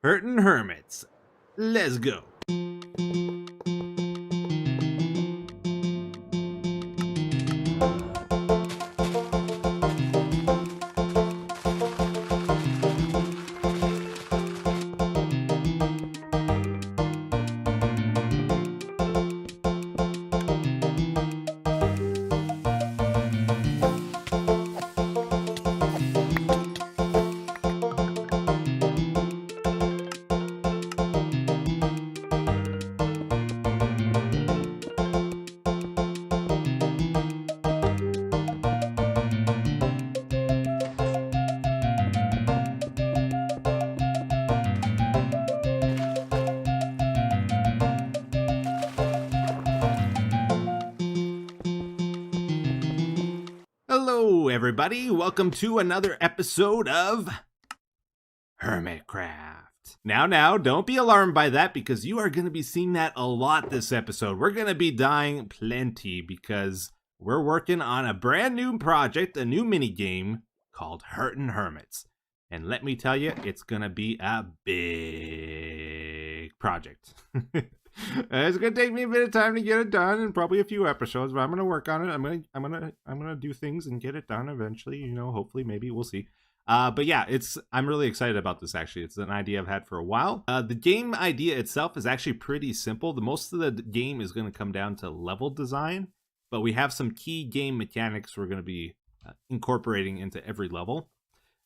Hurtin Hermits. Let's go. Hello, everybody. Welcome to another episode of Hermitcraft. Now, don't be alarmed by that because you are going to be seeing that a lot this episode. We're going to be dying plenty because we're working on a brand new project, a new minigame called Hurtin Hermits. And let me tell you, it's going to be a big project. It's gonna take me a bit of time to get it done, and probably a few episodes. But I'm gonna work on it. I'm gonna do things and get it done eventually. You know, hopefully, maybe we'll see. But yeah, I'm really excited about this. Actually, it's an idea I've had for a while. The game idea itself is actually pretty simple. Most of the game is gonna come down to level design, but we have some key game mechanics we're gonna be incorporating into every level.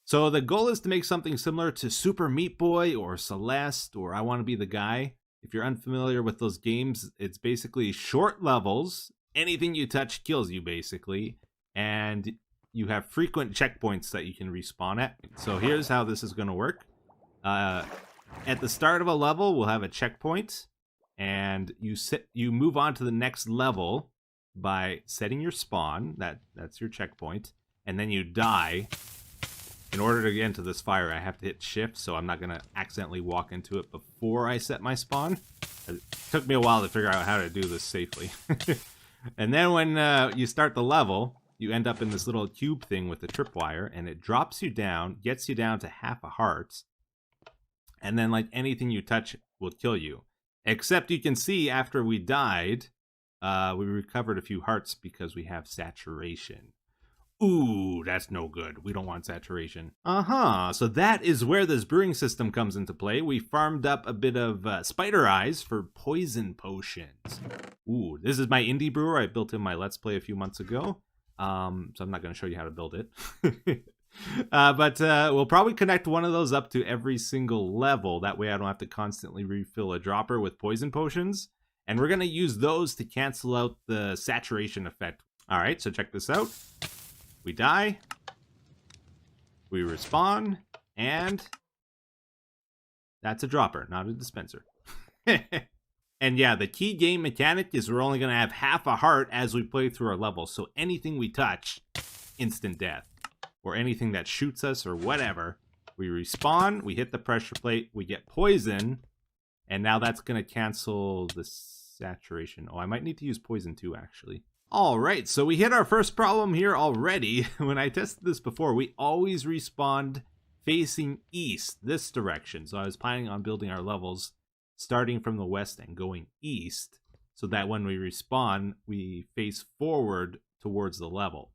So the goal is to make something similar to Super Meat Boy or Celeste or I Want to Be the Guy. If you're unfamiliar with those games, it's basically short levels. Anything you touch kills you, basically. And you have frequent checkpoints that you can respawn at. So here's how this is going to work. At the start of a level, we'll have a checkpoint. And you move on to the next level by setting your spawn. That's your checkpoint. And then you die. In order to get into this fire, I have to hit shift, so I'm not going to accidentally walk into it before I set my spawn. It took me a while to figure out how to do this safely. And then when you start the level, you end up in this little cube thing with the tripwire, and it drops you down, gets you down to half a heart, and then like anything you touch will kill you. Except you can see after we died, we recovered a few hearts because we have saturation. Ooh, that's no good. We don't want saturation. So that is where this brewing system comes into play. We farmed up a bit of spider eyes for poison potions. Ooh, this is my indie brewer. I built in my Let's Play a few months ago. So I'm not going to show you how to build it. But we'll probably connect one of those up to every single level. That way I don't have to constantly refill a dropper with poison potions. And we're going to use those to cancel out the saturation effect. All right, so check this out. We die, we respawn, and that's a dropper, not a dispenser. And yeah, the key game mechanic is we're only going to have half a heart as we play through our level, so anything we touch, instant death. Or anything that shoots us or whatever, we respawn, we hit the pressure plate, we get poison, and now that's going to cancel the saturation. Oh, I might need to use poison too, actually. Alright, so we hit our first problem here already. When I tested this before, we always respawned facing east, this direction. So I was planning on building our levels starting from the west and going east, so that when we respawn, we face forward towards the level.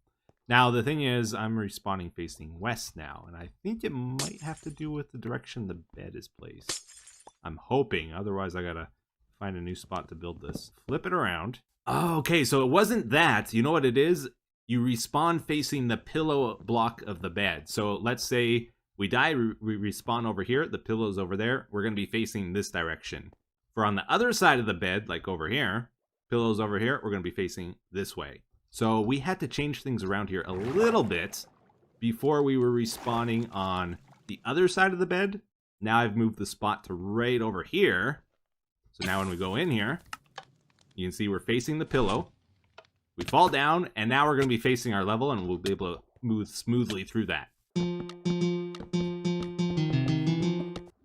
Now, the thing is, I'm respawning facing west now, and I think it might have to do with the direction the bed is placed. I'm hoping, otherwise I gotta find a new spot to build this. Flip it around. Oh, okay, so it wasn't that. You know what it is? You respawn facing the pillow block of the bed. So let's say we die, we respawn over here, the pillow's over there. We're going to be facing this direction. For on the other side of the bed, like over here, pillow's over here, we're going to be facing this way. So we had to change things around here a little bit before we were respawning on the other side of the bed. Now I've moved the spot to right over here. So now when we go in here, you can see we're facing the pillow. We fall down, and now we're going to be facing our level, and we'll be able to move smoothly through that.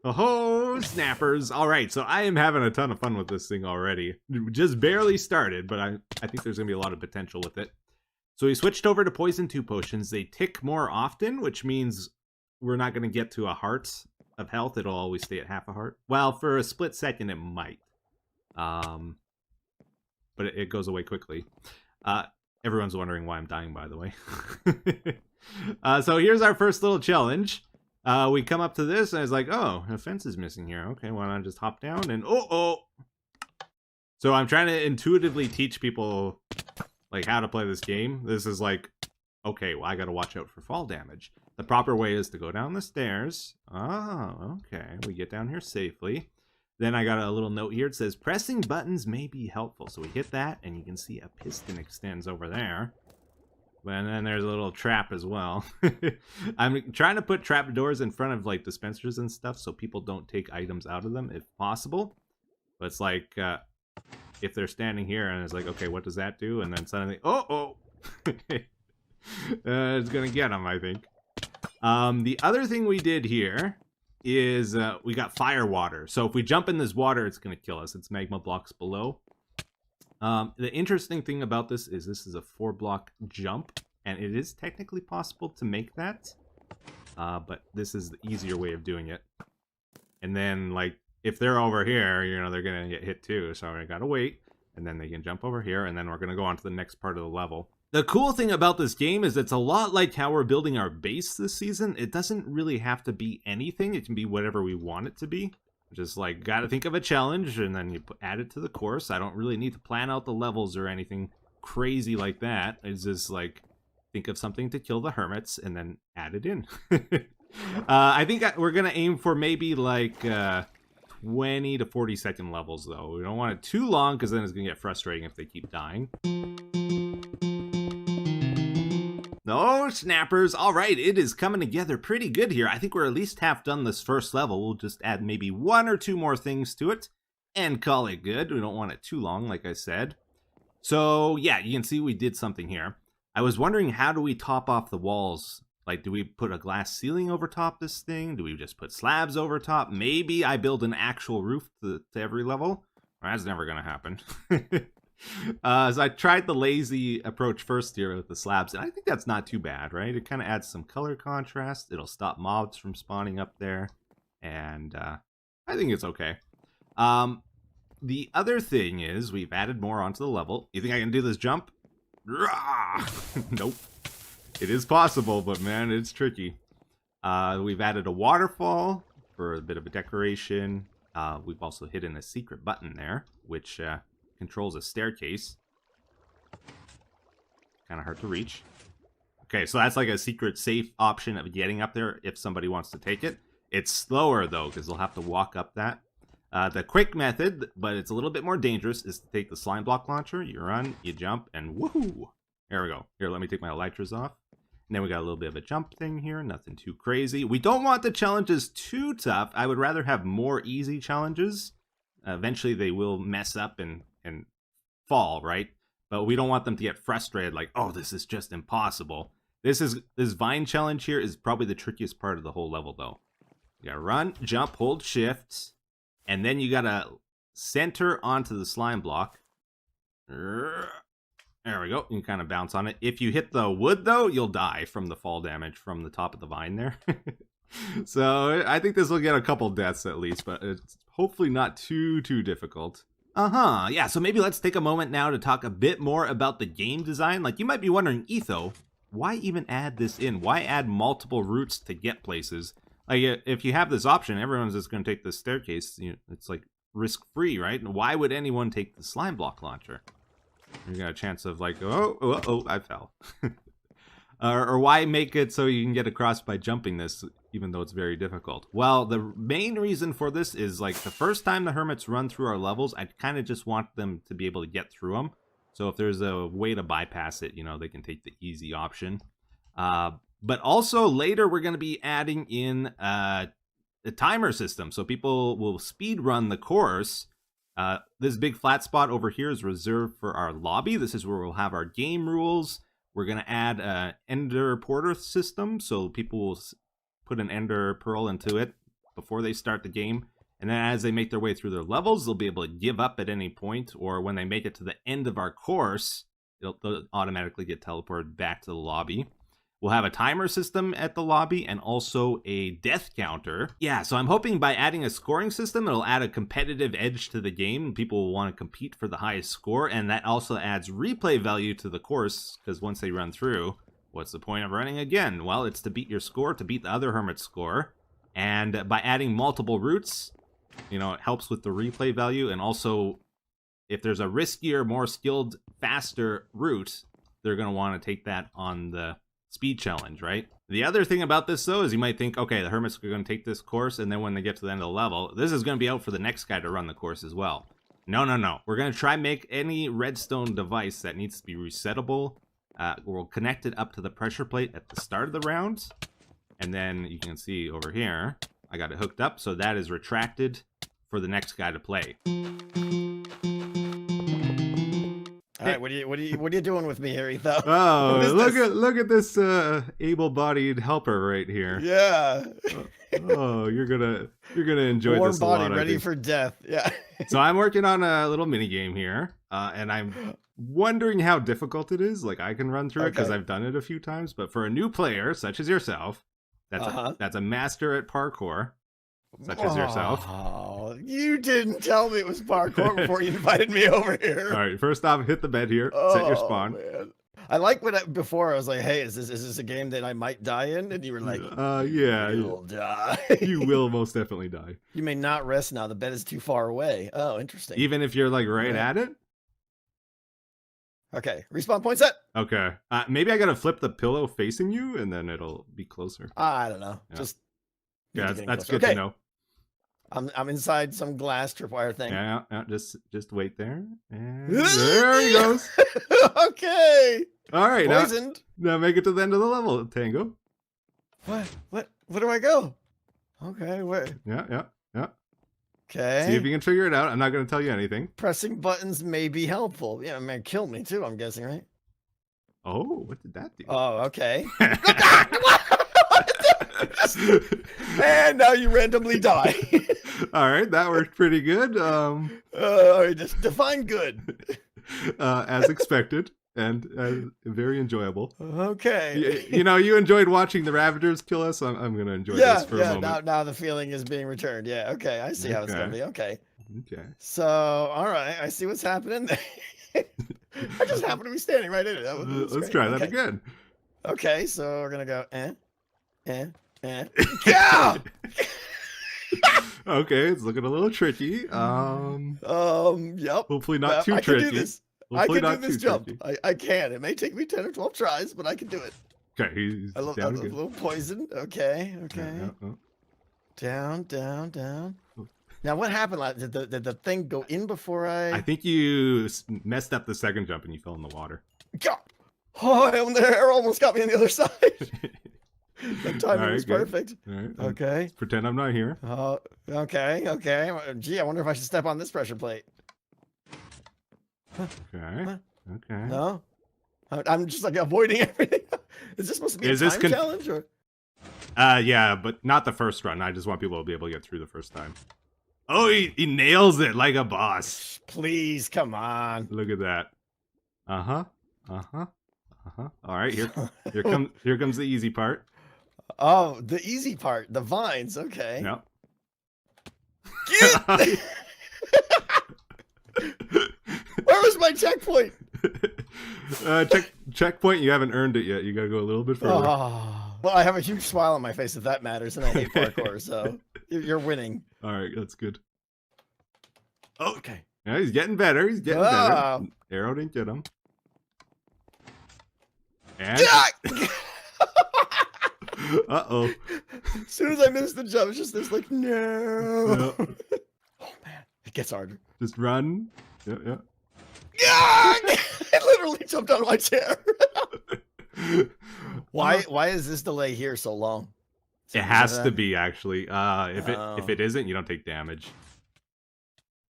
Oh, snappers. All right, so I am having a ton of fun with this thing already. Just barely started, but I think there's going to be a lot of potential with it. So we switched over to Poison 2 potions. They tick more often, which means we're not going to get to a heart of health, it'll always stay at half a heart. Well, for a split second, it might. But it goes away quickly. Everyone's wondering why I'm dying, by the way. So here's our first little challenge. We come up to this, and it's like, oh, a fence is missing here. Okay, why not just hop down and oh. So I'm trying to intuitively teach people like how to play this game. This is like, okay, well, I got to watch out for fall damage. The proper way is to go down the stairs. Oh, okay. We get down here safely. Then I got a little note here. It says, pressing buttons may be helpful. So we hit that, and you can see a piston extends over there. And then there's a little trap as well. I'm trying to put trap doors in front of like dispensers and stuff so people don't take items out of them if possible. But it's like, if they're standing here and it's like, okay, what does that do? And then suddenly, it's gonna get them, I think. The other thing we did here is we got fire water. So if we jump in this water, it's gonna kill us. It's magma blocks below. The interesting thing about this is a 4-block jump, and it is technically possible to make that. But this is the easier way of doing it. And then, like, if they're over here, you know, they're gonna get hit too. So I gotta wait, and then they can jump over here, and then we're gonna go on to the next part of the level. The cool thing about this game is it's a lot like how we're building our base this season. It doesn't really have to be anything. It can be whatever we want it to be. Just like, gotta think of a challenge, and then you add it to the course. I don't really need to plan out the levels or anything crazy like that. It's just like, think of something to kill the hermits, and then add it in. I think we're gonna aim for maybe like 20 to 40 second levels, though. We don't want it too long, because then it's gonna get frustrating if they keep dying. No snappers. All right, it is coming together pretty good here. I think we're at least half done this first level. We'll just add maybe 1 or 2 more things to it and call it good. We don't want it too long, like I said. So yeah, you can see we did something here. I was wondering, how do we top off the walls? Like, do we put a glass ceiling over top this thing? Do we just put slabs over top? Maybe I build an actual roof to every level? Well, that's never gonna happen. So I tried the lazy approach first here with the slabs, and I think that's not too bad, right? It kind of adds some color contrast. It'll stop mobs from spawning up there, and I think it's okay. The other thing is we've added more onto the level. You think I can do this jump? Nope. It is possible, but man, it's tricky. We've added a waterfall for a bit of a decoration. We've also hidden a secret button there, which controls a staircase. Kind of hard to reach. Okay, so that's like a secret safe option of getting up there if somebody wants to take it. It's slower though, because they'll have to walk up that. The quick method, but it's a little bit more dangerous, is to take the slime block launcher. You run, you jump, and woohoo! There we go. Here, let me take my elytras off. And then we got a little bit of a jump thing here. Nothing too crazy. We don't want the challenges too tough. I would rather have more easy challenges. Eventually they will mess up and fall, right? But we don't want them to get frustrated, like, oh, this is just impossible. This vine challenge here is probably the trickiest part of the whole level, though. You gotta run, jump, hold shift, and then you gotta center onto the slime block. There we go. You can kind of bounce on it. If you hit the wood, though, you'll die from the fall damage from the top of the vine there. So I think this will get a couple deaths at least, but it's hopefully not too difficult. Yeah, so maybe let's take a moment now to talk a bit more about the game design. Like, you might be wondering, Etho, why even add this in? Why add multiple routes to get places? Like, if you have this option, everyone's just going to take the staircase. You know, it's like risk-free, right? And why would anyone take the slime block launcher? You got a chance of like, oh, I fell. Or why make it so you can get across by jumping this, even though it's very difficult? Well, the main reason for this is, like, the first time the hermits run through our levels, I kind of just want them to be able to get through them. So if there's a way to bypass it, you know, they can take the easy option. But also later we're going to be adding in a timer system, so people will speed run the course. This big flat spot over here is reserved for our lobby. This is where we'll have our game rules. We're going to add an ender porter system, so people will put an ender pearl into it before they start the game. And then as they make their way through their levels, they'll be able to give up at any point, or when they make it to the end of our course, they'll automatically get teleported back to the lobby. We'll have a timer system at the lobby and also a death counter. Yeah, so I'm hoping by adding a scoring system, it'll add a competitive edge to the game. People will want to compete for the highest score, and that also adds replay value to the course, because once they run through, what's the point of running again? Well, it's to beat your score, to beat the other Hermit's score. And by adding multiple routes, you know, it helps with the replay value, and also if there's a riskier, more skilled, faster route, they're going to want to take that on the speed challenge, right? The other thing about this, though, is you might think, okay, the Hermits are going to take this course, and then when they get to the end of the level, this is going to be out for the next guy to run the course as well. No, no, no. We're going to try and make any redstone device that needs to be resettable. We'll connect it up to the pressure plate at the start of the round. And then you can see over here, I got it hooked up, so that is retracted for the next guy to play. All right, what are you doing with me here, Etho? Oh, look at this able-bodied helper right here. Yeah. Oh, you're gonna enjoy Warm this a lot. body, ready for death. Yeah. So I'm working on a little mini game here, and I'm wondering how difficult it is. Like, I can run through it because I've done it a few times, but for a new player such as yourself, that's a master at parkour, such as yourself. Oh, you didn't tell me it was parkour before you invited me over here. All right, first off, hit the bed here, set your spawn. Man. I like when before I was like, "Hey, is this a game that I might die in?" And you were like, "Yeah, you'll die. You will most definitely die. You may not rest now. The bed is too far away." Oh, interesting. Even if you're like right at it. Okay, respawn point set. Okay, maybe I gotta flip the pillow facing you, and then it'll be closer. I don't know. Yeah. Just that's good to know. I'm inside some glass tripwire thing. Yeah, just wait there. And there he goes. Okay. All right, poisoned. Now make it to the end of the level, Tango. What do I go? Okay, wait. Yeah. Okay. See if you can figure it out. I'm not going to tell you anything. Pressing buttons may be helpful. Yeah, man, kill me too, I'm guessing, right? Oh, what did that do? Oh, okay. And now you randomly die. All right, that worked pretty good. All right, just define good. As expected, and very enjoyable. Okay. You know, you enjoyed watching the Ravagers kill us. I'm going to enjoy this for a moment. Now the feeling is being returned. Yeah, okay, I see how it's going to be. Okay. So, all right, I see what's happening there. I just happen to be standing right in it. Let's try that again. Okay, so we're going to go, yeah! Okay, it's looking a little tricky. Yep. Hopefully not too tricky. I can do this jump. I can. It may take me 10 or 12 tries, but I can do it. Okay, he's a little poison. Okay. Yeah. Down. Now, what happened? Did the thing go in before I think you messed up the second jump and you fell in the water. Oh, the hair almost got me on the other side. That timing was perfect. All right. Okay. Pretend I'm not here. Okay. Gee, I wonder if I should step on this pressure plate. Okay. No? I'm just like avoiding everything. Is this supposed to be a time challenge? Or? Yeah, but not the first run. I just want people to be able to get through the first time. Oh, he nails it like a boss. Please, come on. Look at that. Uh-huh. All right, here comes the easy part. Oh, the easy part, the vines. Okay. Yep. Where was my checkpoint? Checkpoint. You haven't earned it yet. You gotta go a little bit further. Oh, well, I have a huge smile on my face if that matters, and I hate parkour, so you're winning. All right, that's good. Oh, okay. Yeah, he's getting better. Better. Arrow didn't get him. And... Uh-oh. As soon as I miss the jump, it's just this like, no. Oh, man. It gets harder. Just run. Yeah. Yeah! I literally jumped out of my chair. Why is this delay here so long? It has to be, actually. If it isn't, you don't take damage.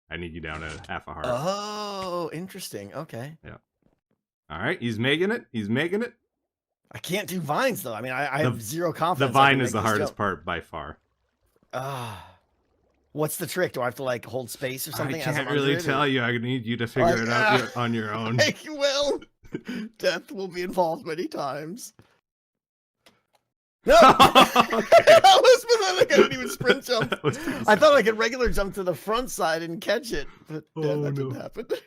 I need you down to half a heart. Oh, interesting. Okay. Yeah. All right, he's making it. I can't do vines, though. I mean, I have zero confidence. The vine is the hardest part by far. What's the trick? Do I have to, like, hold space or something? I can't really tell you. I need you to figure it out on your own. You will. Death will be involved many times. No! That was pathetic. I didn't even sprint jump. I thought I could regular jump to the front side and catch it, but yeah, that didn't happen. Okay.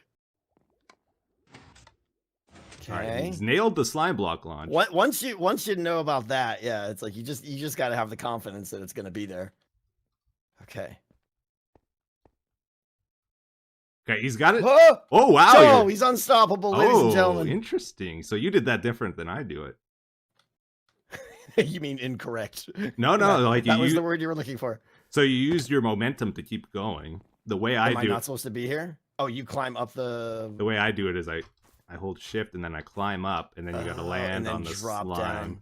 All right, he's nailed the slime block launch. Once you know about that, yeah, it's like you just got to have the confidence that it's going to be there. Okay. Okay, he's got it. Oh, oh wow! Oh, he's unstoppable, ladies and gentlemen. Interesting. So you did that different than I do it. You mean incorrect? No, like that was the word you were looking for. So you used your momentum to keep going. The way I do. Am I not supposed to be here? Oh, you climb up the. The way I do it is I hold shift and then I climb up and then you got to land on the drop slime. Down.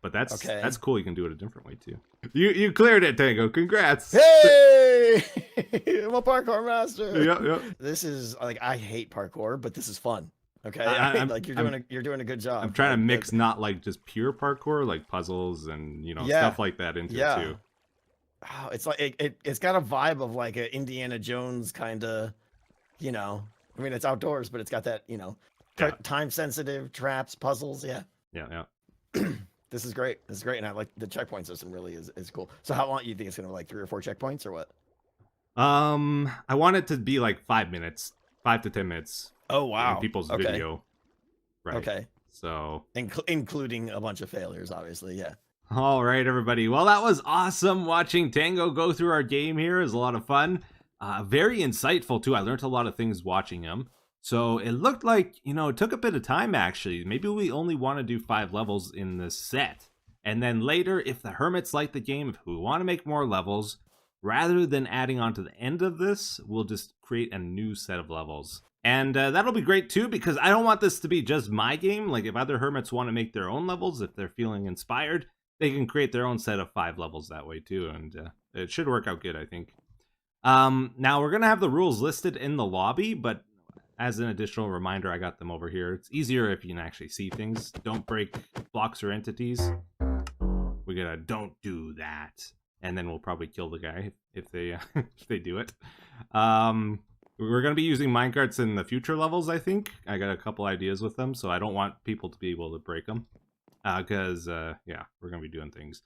But that's cool. You can do it a different way too. You cleared it, Tango. Congrats. Hey, I'm a parkour master. Yep. This is like I hate parkour, but this is fun. Okay, like you're doing a good job. I'm trying to mix not like just pure parkour, like puzzles and stuff like that into it too. Oh, it's like it's got a vibe of like a Indiana Jones kind of, I mean it's outdoors, but it's got that time sensitive traps, puzzles. Yeah. This is great. And I like the checkpoint system. Really is cool. So how long you think it's gonna be, like 3 or 4 checkpoints or what? I want it to be like 5 minutes, 5 to 10 minutes. Oh wow! In people's video, right? Okay. So including a bunch of failures, obviously. Yeah. All right, everybody. Well, that was awesome watching Tango go through our game here. It was a lot of fun. Very insightful too. I learned a lot of things watching him. So it looked like it took a bit of time actually. Maybe we only want to do 5 levels in this set, and then later, if the Hermits like the game, if we want to make more levels, rather than adding on to the end of this, we'll just create a new set of levels. And that'll be great too, because I don't want this to be just my game. Like if other Hermits want to make their own levels, if they're feeling inspired, they can create their own set of 5 levels that way too. And it should work out good, I think. Now we're going to have the rules listed in the lobby, but as an additional reminder, I got them over here. It's easier if you can actually see things. Don't break blocks or entities. We're going to don't do that. And then we'll probably kill the guy if they if they do it. We're going to be using minecarts in the future levels, I think. I got a couple ideas with them, so I don't want people to be able to break them. Because, yeah, we're going to be doing things.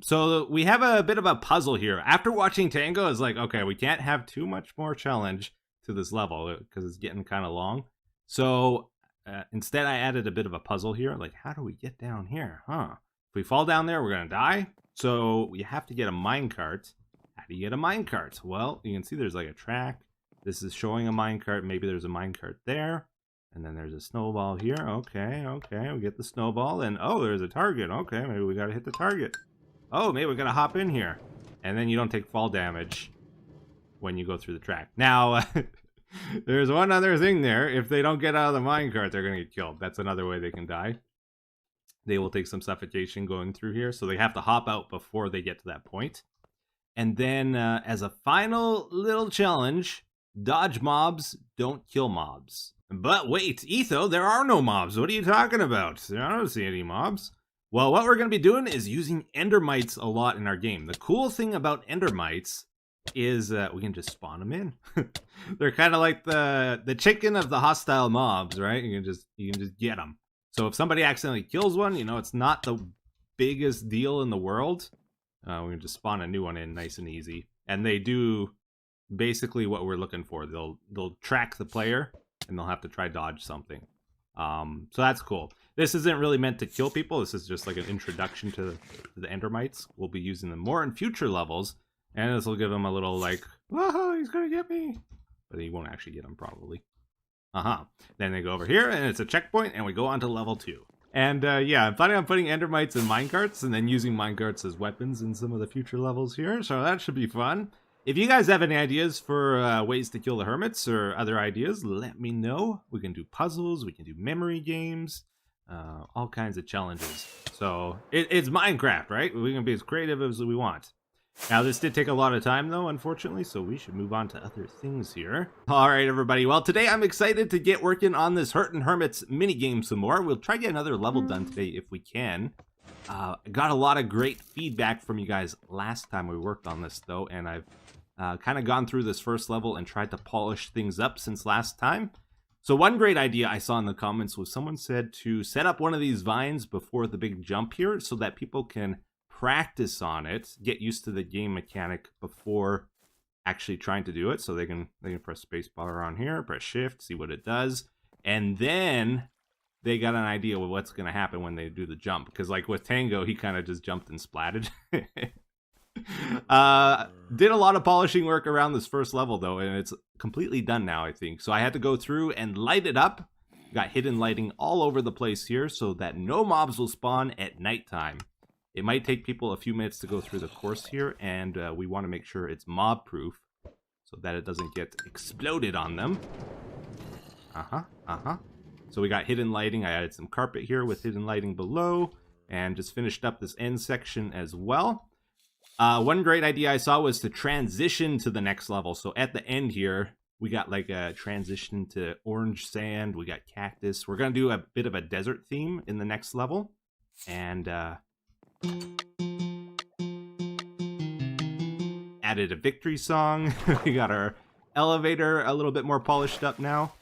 So we have a bit of a puzzle here. After watching Tango, it's like, okay, we can't have too much more challenge to this level because it's getting kind of long. So instead, I added a bit of a puzzle here. Like, how do we get down here? If we fall down there, we're going to die. So we have to get a minecart. How do you get a minecart? Well, you can see there's like a track. This is showing a minecart. Maybe there's a minecart there. And then there's a snowball here. Okay. We get the snowball. And, oh, there's a target. Okay, maybe we got to hit the target. Oh, maybe we got to hop in here. And then you don't take fall damage when you go through the track. Now, there's one other thing there. If they don't get out of the minecart, they're going to get killed. That's another way they can die. They will take some suffocation going through here. So they have to hop out before they get to that point. And then as a final little challenge, dodge mobs, don't kill mobs. But wait, Etho, there are no mobs. What are you talking about? I don't see any mobs. Well, what we're going to be doing is using endermites a lot in our game. The cool thing about endermites is we can just spawn them in. They're kind of like the chicken of the hostile mobs, right? You can just get them. So if somebody accidentally kills one, it's not the biggest deal in the world. We can just spawn a new one in nice and easy. And they do basically what we're looking for. They'll track the player and they'll have to try dodge something. So that's cool. This isn't really meant to kill people. This is just like an introduction to the endermites. We'll be using them more in future levels. And this will give them a little like, whoa, he's going to get me. But he won't actually get them probably. Then they go over here and it's a checkpoint and we go on to level 2. And yeah, I'm planning on putting endermites in minecarts and then using minecarts as weapons in some of the future levels here. So that should be fun. If you guys have any ideas for ways to kill the hermits or other ideas, let me know. We can do puzzles, we can do memory games, all kinds of challenges. So it's Minecraft, right? We can be as creative as we want. Now, this did take a lot of time, though, unfortunately, so we should move on to other things here. All right, everybody. Well, today I'm excited to get working on this Hurtin Hermits minigame some more. We'll try to get another level done today if we can. I got a lot of great feedback from you guys last time we worked on this, though, and I've kind of gone through this first level and tried to polish things up since last time. So one great idea I saw in the comments was someone said to set up one of these vines before the big jump here so that people can practice on it, get used to the game mechanic before actually trying to do it. So they can press spacebar around here, press shift, see what it does, and then they got an idea of what's going to happen when they do the jump. Because like with Tango, he kind of just jumped and splatted. Did a lot of polishing work around this first level though, and it's completely done now, I think. So I had to go through and light it up. Got hidden lighting all over the place here so that no mobs will spawn at nighttime. It might take people a few minutes to go through the course here, and we want to make sure it's mob proof so that it doesn't get exploded on them. So we got hidden lighting. I added some carpet here with hidden lighting below, and just finished up this end section as well. One great idea I saw was to transition to the next level. So at the end here, we got like a transition to orange sand. We got cactus. We're going to do a bit of a desert theme in the next level. And added a victory song. We got our elevator a little bit more polished up now.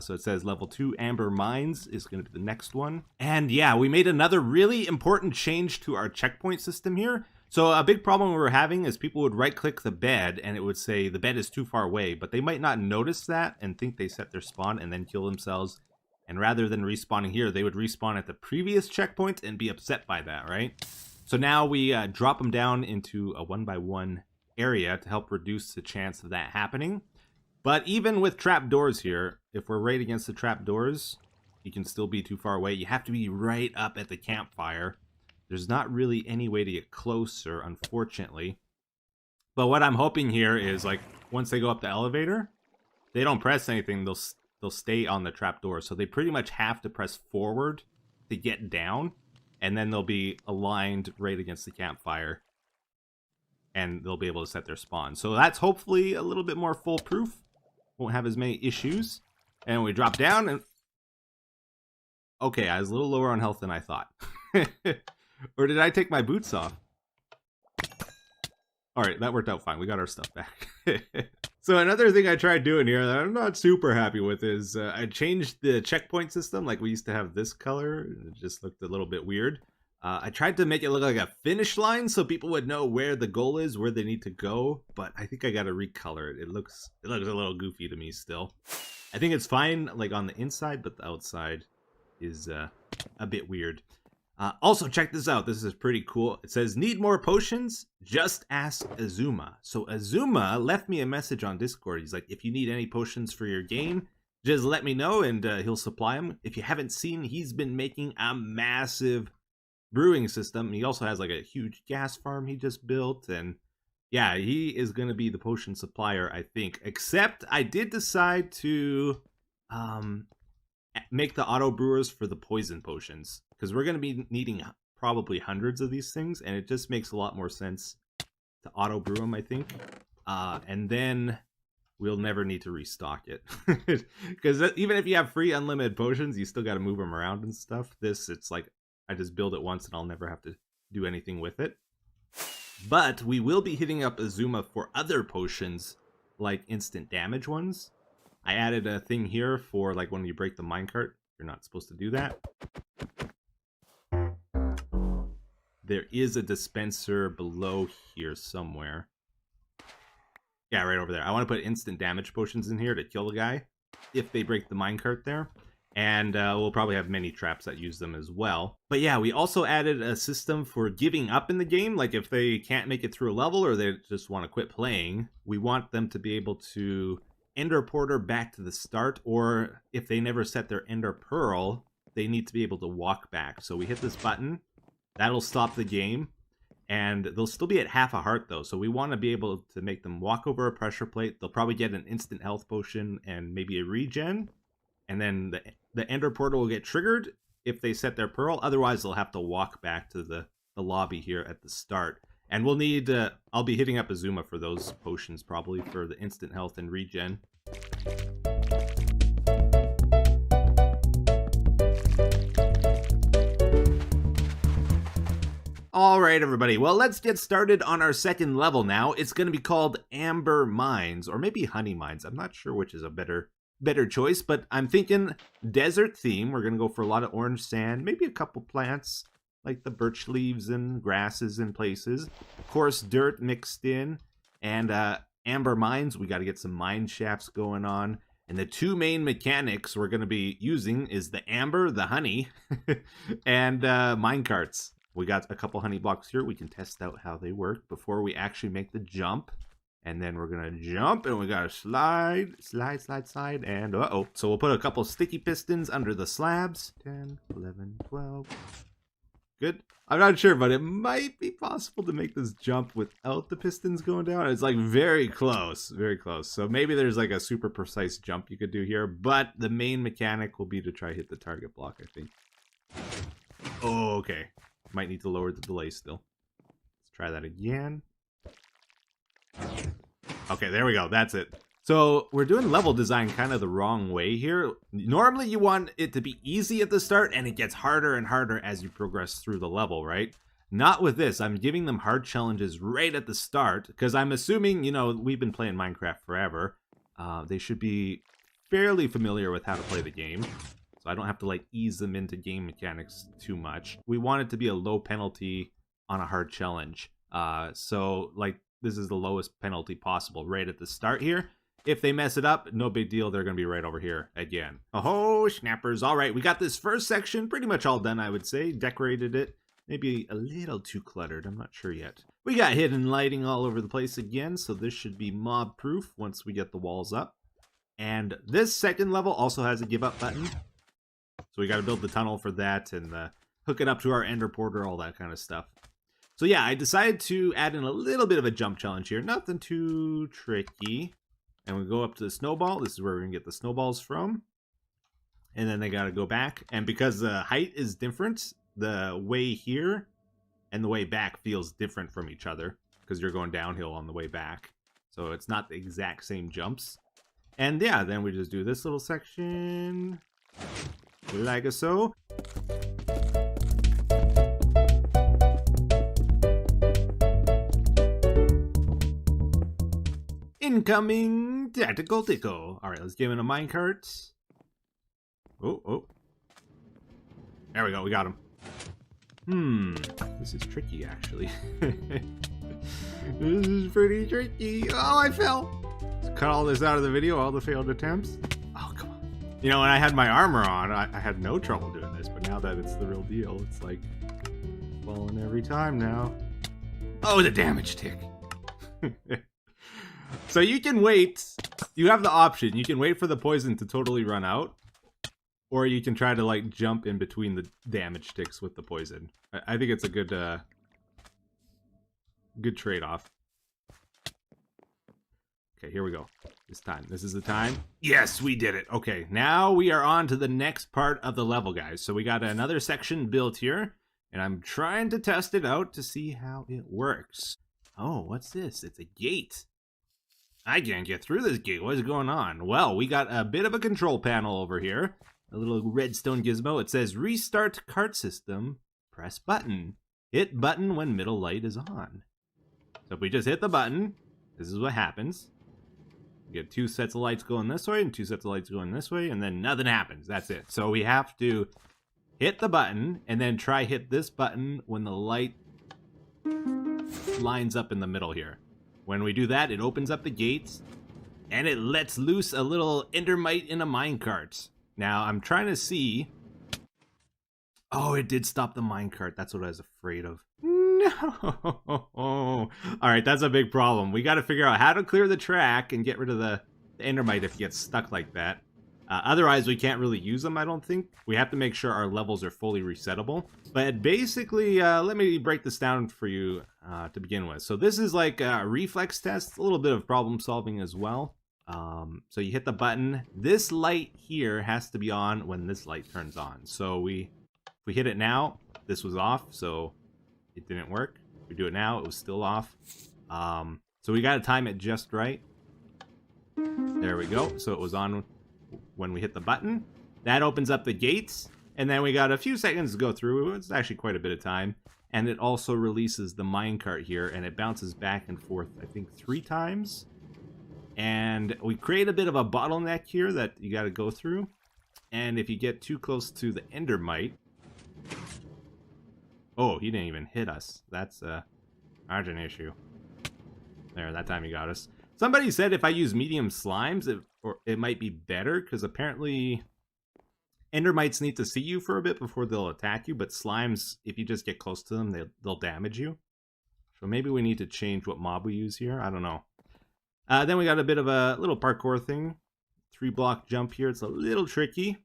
So it says level 2 Amber Mines is going to be the next one. And yeah, we made another really important change to our checkpoint system here. So a big problem we were having is people would right click the bed and it would say the bed is too far away, but they might not notice that and think they set their spawn and then kill themselves. And rather than respawning here, they would respawn at the previous checkpoint and be upset by that, right? So now we drop them down into a 1x1 area to help reduce the chance of that happening. But even with trapdoors here, if we're right against the trapdoors, you can still be too far away. You have to be right up at the campfire. There's not really any way to get closer, unfortunately. But what I'm hoping here is, like, once they go up the elevator, they don't press anything. They'll stay on the trapdoor. So they pretty much have to press forward to get down, and then they'll be aligned right against the campfire, and they'll be able to set their spawn. So that's hopefully a little bit more foolproof. Won't have as many issues. And we drop down, and okay, I was a little lower on health than I thought. Or did I take my boots off? Alright, that worked out fine. We got our stuff back. So another thing I tried doing here that I'm not super happy with is I changed the checkpoint system. Like we used to have this color. It just looked a little bit weird. I tried to make it look like a finish line so people would know where the goal is, where they need to go. But I think I got to recolor it. It looks a little goofy to me still. I think it's fine like on the inside, but the outside is a bit weird. Also, check this out. This is pretty cool. It says, need more potions? Just ask Azuma. So Azuma left me a message on Discord. He's like, if you need any potions for your game, just let me know and he'll supply them. If you haven't seen, he's been making a massive brewing system. He also has like a huge gas farm he just built. And yeah, he is going to be the potion supplier, I think. Except I did decide to make the auto brewers for the poison potions, because we're going to be needing probably hundreds of these things, and it just makes a lot more sense to auto brew them, I think. And then we'll never need to restock it, because even if you have free unlimited potions, you still got to move them around and stuff. This, it's like I just build it once and I'll never have to do anything with it. But we will be hitting up Azuma for other potions, like instant damage ones. I added a thing here for like when you break the minecart. You're not supposed to do that. There is a dispenser below here somewhere. Yeah, right over there. I want to put instant damage potions in here to kill the guy if they break the minecart there. And we'll probably have many traps that use them as well. But yeah, we also added a system for giving up in the game. Like if they can't make it through a level or they just want to quit playing, we want them to be able to ender porter back to the start, or if they never set their ender pearl, they need to be able to walk back. So we hit this button, that'll stop the game, and they'll still be at half a heart though. So we want to be able to make them walk over a pressure plate. They'll probably get an instant health potion and maybe a regen, and then the ender portal will get triggered if they set their pearl. Otherwise, they'll have to walk back to the lobby here at the start. And we'll need, I'll be hitting up Azuma for those potions probably for the instant health and regen. Alright everybody, well let's get started on our second level now. It's going to be called Amber Mines, or maybe Honey Mines. I'm not sure which is a better better choice, but I'm thinking desert theme. We're going to go for a lot of orange sand, maybe a couple plants like the birch leaves and grasses in places. Of course, dirt mixed in, and amber mines. We got to get some mine shafts going on. And the two main mechanics we're going to be using is the amber, the honey, and mine carts. We got a couple honey blocks here. We can test out how they work before we actually make the jump. And then we're going to jump, and we got to slide, and uh-oh. So we'll put a couple sticky pistons under the slabs. 10, 11, 12. Good. I'm not sure, but it might be possible to make this jump without the pistons going down. It's like very close, very close. So maybe there's like a super precise jump you could do here, but the main mechanic will be to try hit the target block, I think. Oh, okay. Might need to lower the delay still. Let's try that again. Okay, there we go. That's it. So we're doing level design kind of the wrong way here. Normally you want it to be easy at the start, and it gets harder and harder as you progress through the level, right? Not with this. I'm giving them hard challenges right at the start, because I'm assuming, you know, we've been playing Minecraft forever. They should be fairly familiar with how to play the game. So I don't have to like ease them into game mechanics too much. We want it to be a low penalty on a hard challenge. So like this is the lowest penalty possible right at the start here. If they mess it up, no big deal. They're going to be right over here again. Oh, snappers. All right, we got this first section pretty much all done, I would say. Decorated it. Maybe a little too cluttered. I'm not sure yet. We got hidden lighting all over the place again, so this should be mob-proof once we get the walls up. And this second level also has a give-up button. So we got to build the tunnel for that and hook it up to our ender porter, all that kind of stuff. So yeah, I decided to add in a little bit of a jump challenge here. Nothing too tricky. And we go up to the snowball. This is where we're going to get the snowballs from. And then they got to go back. And because the height is different, the way here and the way back feels different from each other. Because you're going downhill on the way back. So it's not the exact same jumps. And yeah, then we just do this little section. Like so. Incoming tactical tickle. All right, let's give him a minecart. Oh. There we go. We got him. This is tricky, actually. This is pretty tricky. Oh, I fell. Let's cut all this out of the video, all the failed attempts. Oh, come on. You know, when I had my armor on, I had no trouble doing this, but now that it's the real deal, it's like falling every time now. Oh, the damage tick. So you can wait. You have the option. You can wait for the poison to totally run out. Or you can try to, like, jump in between the damage ticks with the poison. I think it's a good good trade-off. Okay, here we go. This time. This is the time. Yes, we did it. Okay, now we are on to the next part of the level, guys. So we got another section built here. And I'm trying to test it out to see how it works. Oh, what's this? It's a gate. I can't get through this gate. What is going on? Well, we got a bit of a control panel over here. A little redstone gizmo. It says restart cart system. Press button. Hit button when middle light is on. So if we just hit the button, this is what happens. We get two sets of lights going this way and two sets of lights going this way, and then nothing happens. That's it. So we have to hit the button and then try hit this button when the light lines up in the middle here. When we do that, it opens up the gates, and it lets loose a little endermite in a minecart. Now, I'm trying to see... Oh, it did stop the minecart. That's what I was afraid of. No! Alright, that's a big problem. We gotta figure out how to clear the track and get rid of the endermite if it gets stuck like that. Otherwise, we can't really use them, I don't think. We have to make sure our levels are fully resettable. But basically, let me break this down for you to begin with. So this is like a reflex test, a little bit of problem solving as well. So you hit the button. This light here has to be on when this light turns on. So if we hit it now, this was off, so it didn't work. If we do it now, it was still off. So we got to time it just right. There we go. So it was on when we hit the button. That opens up the gates, and then we got a few seconds to go through. It's actually quite a bit of time. And it also releases the minecart here, and it bounces back and forth, I think, 3 times. And we create a bit of a bottleneck here that you got to go through. And if you get too close to the Endermite... Oh, he didn't even hit us. That's an issue. There, that time he got us. Somebody said if I use medium slimes, it might be better, because apparently Endermites need to see you for a bit before they'll attack you, but slimes, if you just get close to them, they'll damage you. So maybe we need to change what mob we use here. I don't know. Then we got a bit of a little parkour thing. 3-block jump here. It's a little tricky.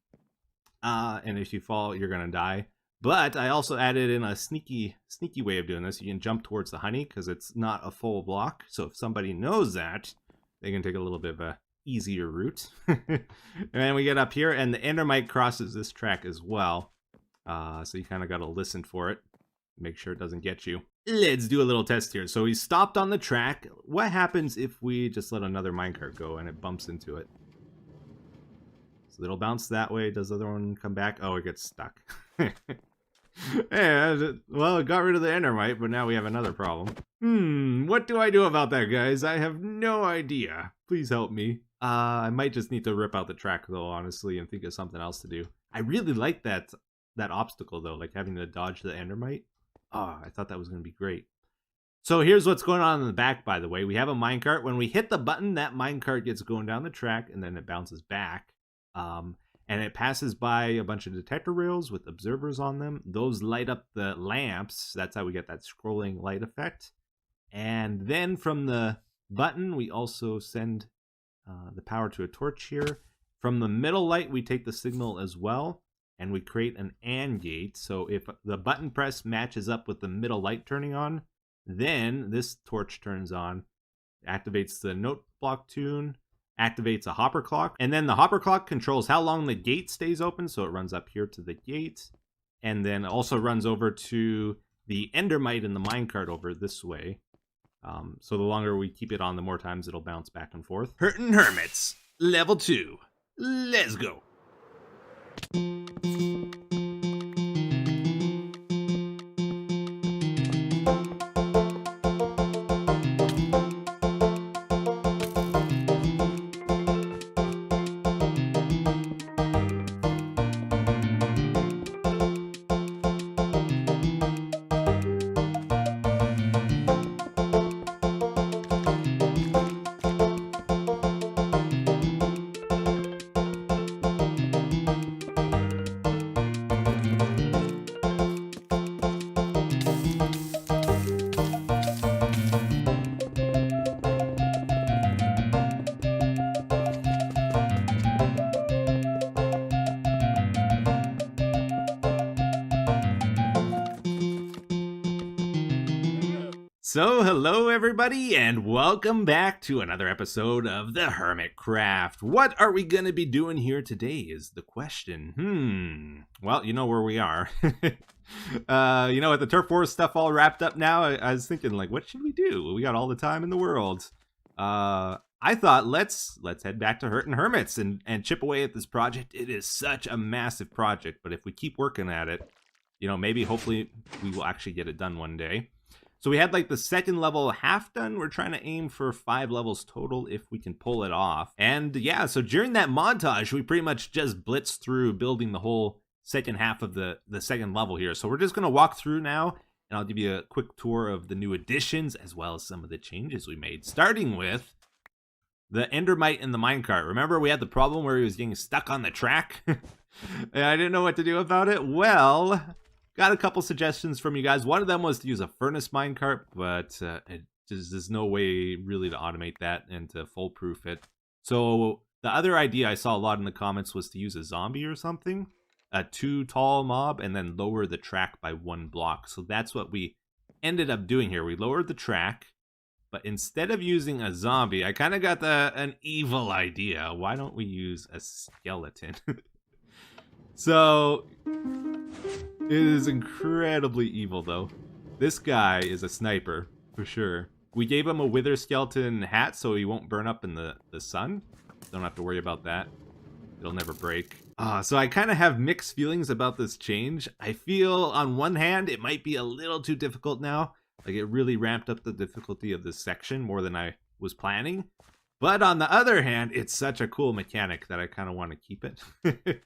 And if you fall, you're going to die. But I also added in a sneaky way of doing this. You can jump towards the honey because it's not a full block. So if somebody knows that, they can take a little bit of a easier route. And then we get up here, and the Endermite crosses this track as well. So you kind of got to listen for it. Make sure it doesn't get you. Let's do a little test here. So he stopped on the track. What happens if we just let another minecart go and it bumps into it? So it'll bounce that way. Does the other one come back? Oh, it gets stuck. Yeah, well, it got rid of the Endermite, but now we have another problem. What do I do about that, guys? I have no idea. Please help me. I might just need to rip out the track, though, honestly, and think of something else to do. I really like that obstacle, though, like having to dodge the Endermite. Oh, I thought that was going to be great. So here's what's going on in the back, by the way. We have a minecart. When we hit the button, that minecart gets going down the track, and then it bounces back. And it passes by a bunch of detector rails with observers on them. Those light up the lamps. That's how we get that scrolling light effect. And then from the button, we also send the power to a torch here. From the middle light, we take the signal as well. And we create an AND gate. So if the button press matches up with the middle light turning on, then this torch turns on, activates the note block tune, activates a hopper clock, and then the hopper clock controls how long the gate stays open, so it runs up here to the gate, and then also runs over to the Endermite and the minecart over this way. So the longer we keep it on, the more times it'll bounce back and forth. Hurtin Hermits, level 2. Let's go. So, hello everybody, and welcome back to another episode of the Hermitcraft. What are we going to be doing here today is the question. Well, you know where we are. With the Turf Wars stuff all wrapped up now, I was thinking, like, what should we do? We got all the time in the world. I thought, let's head back to Hurtin Hermits and chip away at this project. It is such a massive project, but if we keep working at it, maybe hopefully we will actually get it done one day. So we had like the second level half done. We're trying to aim for 5 levels total if we can pull it off. And yeah, so during that montage, we pretty much just blitzed through building the whole second half of the second level here. So we're just going to walk through now, and I'll give you a quick tour of the new additions as well as some of the changes we made. Starting with the Endermite and the minecart. Remember we had the problem where he was getting stuck on the track? And I didn't know what to do about it. Well, got a couple suggestions from you guys. One of them was to use a furnace minecart, but there's no way really to automate that and to foolproof it. So the other idea I saw a lot in the comments was to use a zombie or something, a 2 tall mob, and then lower the track by 1 block. So that's what we ended up doing here. We lowered the track, but instead of using a zombie, I kind of got an evil idea. Why don't we use a skeleton? So it is incredibly evil, though. This guy is a sniper, for sure. We gave him a wither skeleton hat so he won't burn up in the sun. Don't have to worry about that. It'll never break. So I kind of have mixed feelings about this change. I feel, on one hand, it might be a little too difficult now. Like, it really ramped up the difficulty of this section more than I was planning. But on the other hand, it's such a cool mechanic that I kind of want to keep it.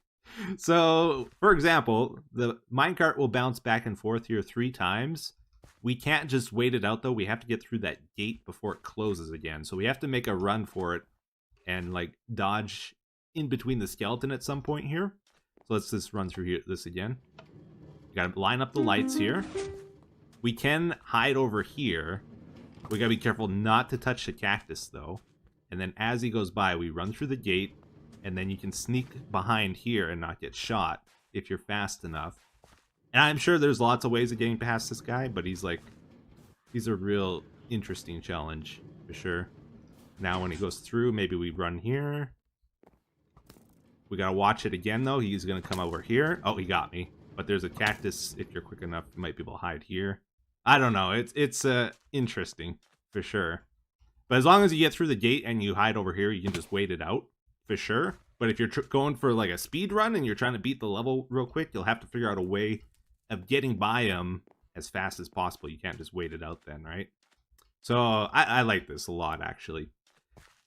So, for example, the minecart will bounce back and forth here 3 times. We can't just wait it out, though. We have to get through that gate before it closes again. So we have to make a run for it and, like, dodge in between the skeleton at some point here. So let's just run through this again. We gotta line up the lights here. We can hide over here. We gotta be careful not to touch the cactus, though. And then as he goes by, we run through the gate. And then you can sneak behind here and not get shot if you're fast enough. And I'm sure there's lots of ways of getting past this guy, but he's a real interesting challenge for sure. Now when he goes through, maybe we run here. We gotta watch it again, though. He's gonna come over here. Oh, he got me. But there's a cactus. If you're quick enough, you might be able to hide here. I don't know. It's interesting for sure. But as long as you get through the gate and you hide over here, you can just wait it out for sure. But if you're going for like a speed run and you're trying to beat the level real quick, you'll have to figure out a way of getting by him as fast as possible. You can't just wait it out then, right? So I like this a lot, actually.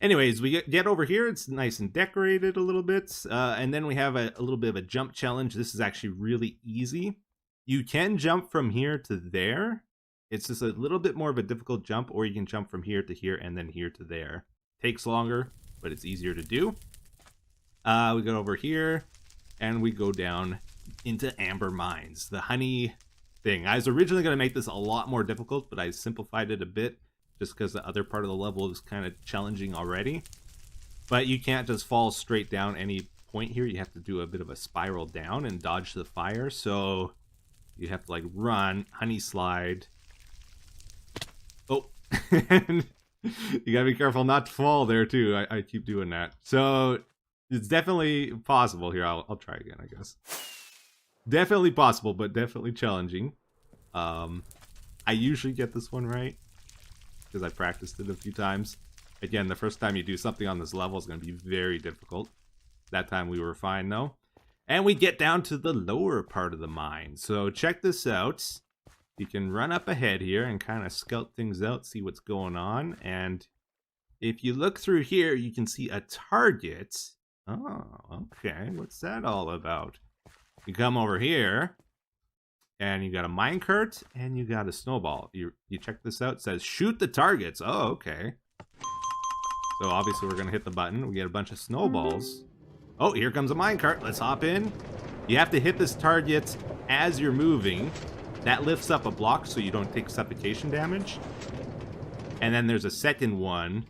Anyways, we get over here. It's nice and decorated a little bit. And then we have a little bit of a jump challenge. This is actually really easy. You can jump from here to there. It's just a little bit more of a difficult jump, or you can jump from here to here and then here to there. Takes longer, but it's easier to do. We go over here, and we go down into Amber Mines, the honey thing. I was originally going to make this a lot more difficult, but I simplified it a bit, just because the other part of the level is kind of challenging already. But you can't just fall straight down any point here. You have to do a bit of a spiral down and dodge the fire. So you have to like run, honey slide. Oh, and you gotta be careful not to fall there too. I keep doing that. So it's definitely possible here. I'll try again, I guess. Definitely possible, but definitely challenging. I usually get this one right, because I practiced it a few times. Again, the first time you do something on this level is going to be very difficult. That time we were fine, though. And we get down to the lower part of the mine. So check this out. You can run up ahead here and kind of scout things out, see what's going on. And if you look through here, you can see a target. Oh, okay. What's that all about? You come over here. And you got a minecart, and you got a snowball. You check this out. It says, shoot the targets. Oh, okay. So obviously we're going to hit the button. We get a bunch of snowballs. Oh, here comes a minecart. Let's hop in. You have to hit this target as you're moving. That lifts up a block so you don't take suffocation damage. And then there's a second one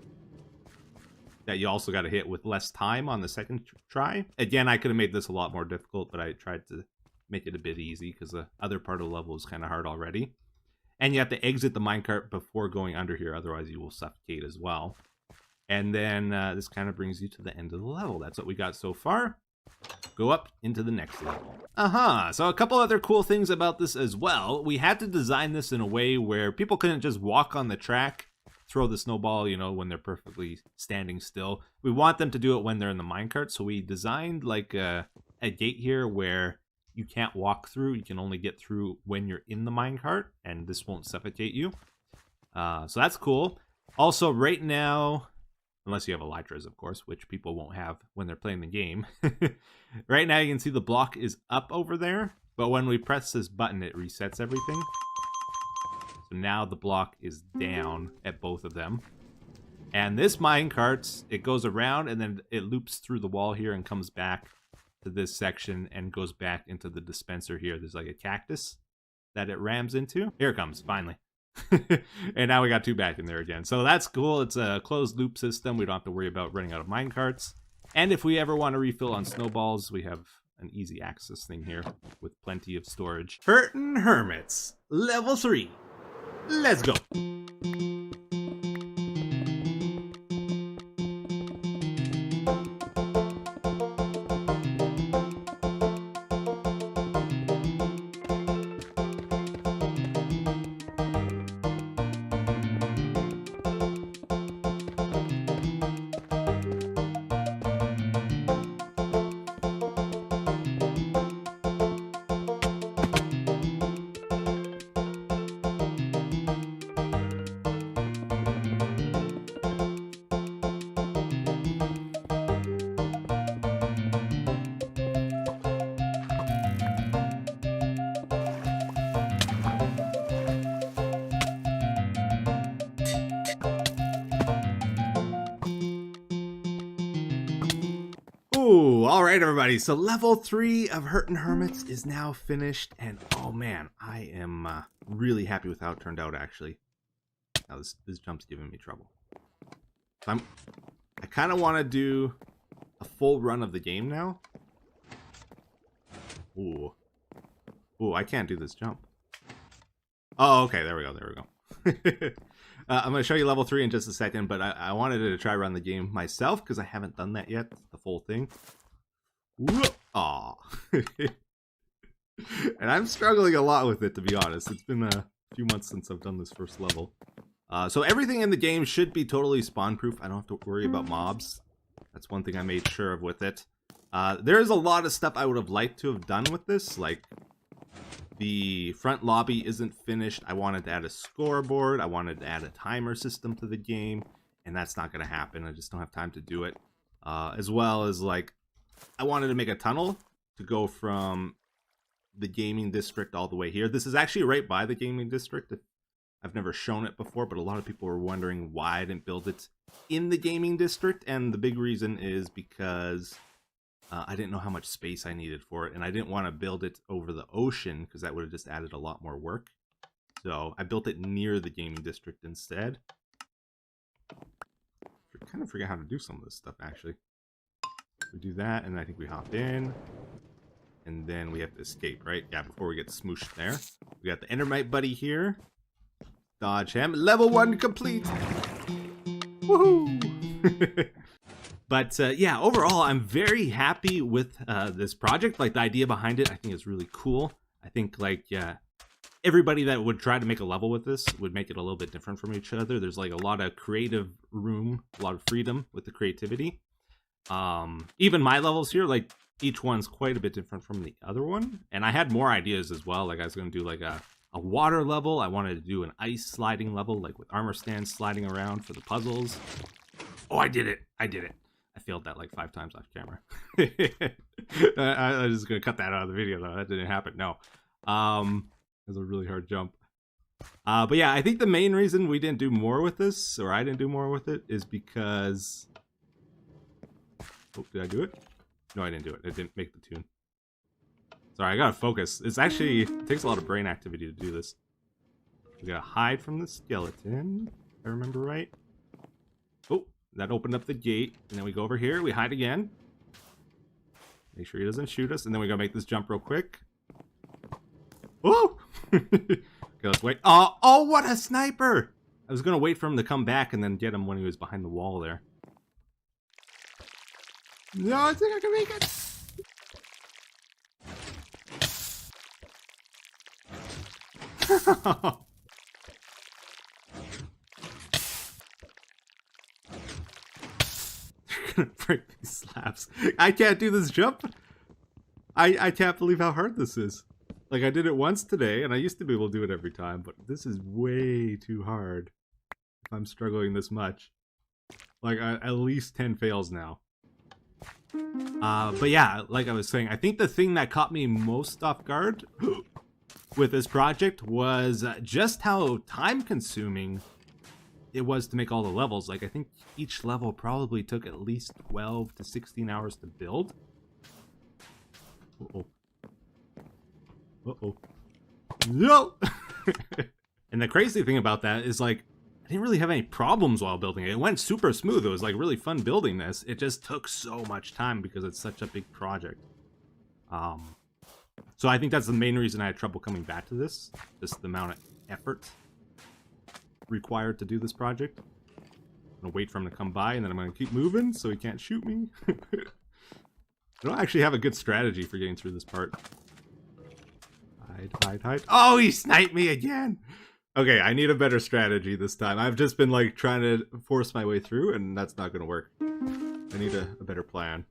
that you also got to hit with less time on the second try. Again, I could have made this a lot more difficult, but I tried to make it a bit easy because the other part of the level is kind of hard already. And you have to exit the minecart before going under here, otherwise you will suffocate as well. And then this kind of brings you to the end of the level. That's what we got so far. Go up into the next level. So a couple other cool things about this as well. We had to design this in a way where people couldn't just walk on the track, throw the snowball, you know, when they're perfectly standing still. We want them to do it when they're in the minecart. So we designed like a gate here where you can't walk through. You can only get through when you're in the minecart, and this won't suffocate you. So that's cool. Also, right now, unless you have elytras, of course, which people won't have when they're playing the game. Right now, you can see the block is up over there, but when we press this button, it resets everything. So now the block is down at both of them. And this minecart, it goes around, and then it loops through the wall here and comes back to this section and goes back into the dispenser here. There's like a cactus that it rams into. Here it comes, finally. And now we got 2 back in there again. So that's cool. It's a closed loop system. We don't have to worry about running out of minecarts. And if we ever want to refill on snowballs, we have an easy access thing here with plenty of storage. Hurtin Hermits, level 3. Let's go. all right, everybody. So level 3 of Hurtin Hermits is now finished, and oh man, I am really happy with how it turned out. Actually, now this jump's giving me trouble. So I kind of want to do a full run of the game now. Ooh, I can't do this jump. Oh, okay, there we go. I'm going to show you level 3 in just a second, but I wanted to try run the game myself because I haven't done that yet, the full thing. Aw. And I'm struggling a lot with it, to be honest. It's been a few months since I've done this first level. So everything in the game should be totally spawn-proof. I don't have to worry about mobs. That's one thing I made sure of with it. There is a lot of stuff I would have liked to have done with this, like the front lobby isn't finished. I wanted to add a scoreboard. I wanted to add a timer system to the game, and that's not going to happen. I just don't have time to do it. As well as, like, I wanted to make a tunnel to go from the gaming district all the way here. This is actually right by the gaming district. I've never shown it before, but a lot of people were wondering why I didn't build it in the gaming district, and the big reason is because I didn't know how much space I needed for it, and I didn't want to build it over the ocean because that would have just added a lot more work. So I built it near the gaming district instead. I kind of forget how to do some of this stuff, actually. We do that, and I think we hop in, and then we have to escape, right? Yeah, before we get smooshed there. We got the Endermite buddy here. Dodge him. Level 1 complete! Woohoo! But yeah, overall, I'm very happy with this project. Like, the idea behind it, I think is really cool. I think, like, everybody that would try to make a level with this would make it a little bit different from each other. There's, like, a lot of creative room, a lot of freedom with the creativity. Even my levels here, like, each one's quite a bit different from the other one. And I had more ideas as well. Like, I was going to do, like, a water level. I wanted to do an ice sliding level, like, with armor stands sliding around for the puzzles. Oh, I did it. I failed that like 5 times off camera. I was just gonna cut that out of the video though. That didn't happen. No, it was a really hard jump. But yeah, I think the main reason we didn't do more with this, or I didn't do more with it, is because. Oh, did I do it? No, I didn't do it. I didn't make the tune. Sorry, I gotta focus. It takes a lot of brain activity to do this. We gotta hide from the skeleton, if I remember right. Oh. That opened up the gate, and then we go over here, we hide again. Make sure he doesn't shoot us, and then we gotta make this jump real quick. Woo! Okay, let's wait. Oh, what a sniper! I was gonna wait for him to come back and then get him when he was behind the wall there. No, I think I can make it! Break these slabs. I can't do this jump. I can't believe how hard this is. Like, I did it once today, and I used to be able to do it every time, but this is way too hard if I'm struggling this much. Like, at least 10 fails now. But yeah, like I was saying, I think the thing that caught me most off guard with this project was just how time-consuming it was to make all the levels. Like, I think each level probably took at least 12 to 16 hours to build. Uh-oh. Uh-oh. No! And the crazy thing about that is, like, I didn't really have any problems while building it. It went super smooth. It was, like, really fun building this. It just took so much time because it's such a big project. So I think that's the main reason I had trouble coming back to this. Just the amount of effort required to do this project. I'm gonna wait for him to come by, and then I'm gonna keep moving so he can't shoot me. I don't actually have a good strategy for getting through this part. Hide. Oh, he sniped me again! Okay, I need a better strategy this time. I've just been, like, trying to force my way through, and that's not gonna work. I need a better plan.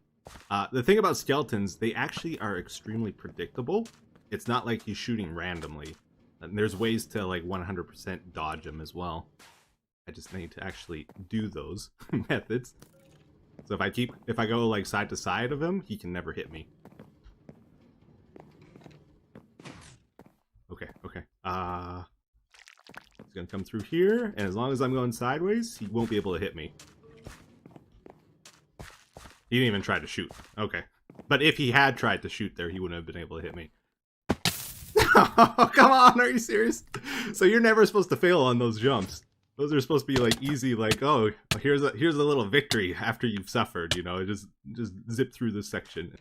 The thing about skeletons, they actually are extremely predictable. It's not like he's shooting randomly. And there's ways to, like, 100% dodge him as well. I just need to actually do those methods. So if I go, like, side to side of him, he can never hit me. Okay. He's gonna come through here, and as long as I'm going sideways, he won't be able to hit me. He didn't even try to shoot. Okay. But if he had tried to shoot there, he wouldn't have been able to hit me. Oh, come on, are you serious? So you're never supposed to fail on those jumps. Those are supposed to be like easy, like, oh, here's a little victory after you've suffered, you know, just zip through this section.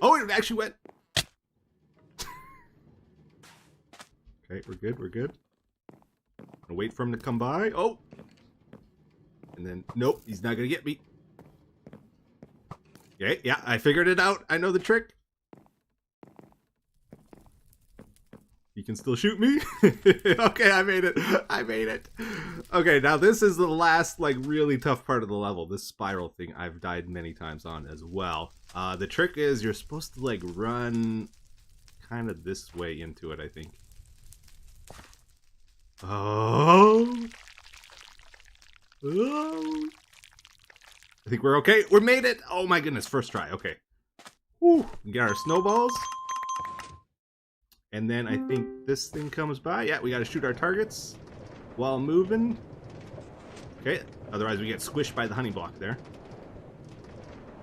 Oh, it actually went. Okay, we're good, we're good. Gonna wait for him to come by. Oh! And then, nope, he's not gonna get me. Okay, yeah, I figured it out. I know the trick. He can still shoot me. Okay, I made it. I made it. Okay, now this is the last, like, really tough part of the level. This spiral thing I've died many times on as well. The trick is you're supposed to, like, run kind of this way into it, I think. Oh. Oh. I think we're okay. We made it. Oh my goodness, first try. Okay. Woo. We got our snowballs. And then I think this thing comes by. Yeah, we got to shoot our targets while moving. Okay, otherwise we get squished by the honey block there.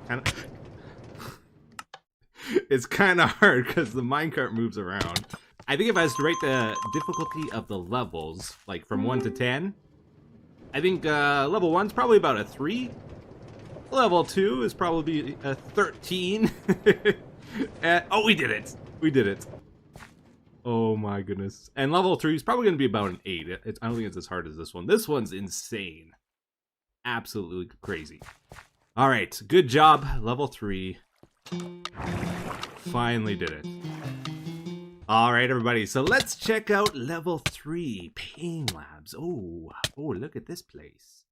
Kind of. It's kind of hard because the minecart moves around. I think if I was to rate the difficulty of the levels, like from 1 to 10, I think level 1's probably about a 3. Level 2 is probably a 13. Oh, we did it. We did it. Oh my goodness. And level 3 is probably going to be about an 8. I don't think it's as hard as this one. This one's insane. Absolutely crazy. All right. Good job. Level 3. Finally did it. All right, everybody. So let's check out level 3, Pain Labs. Oh, look at this place.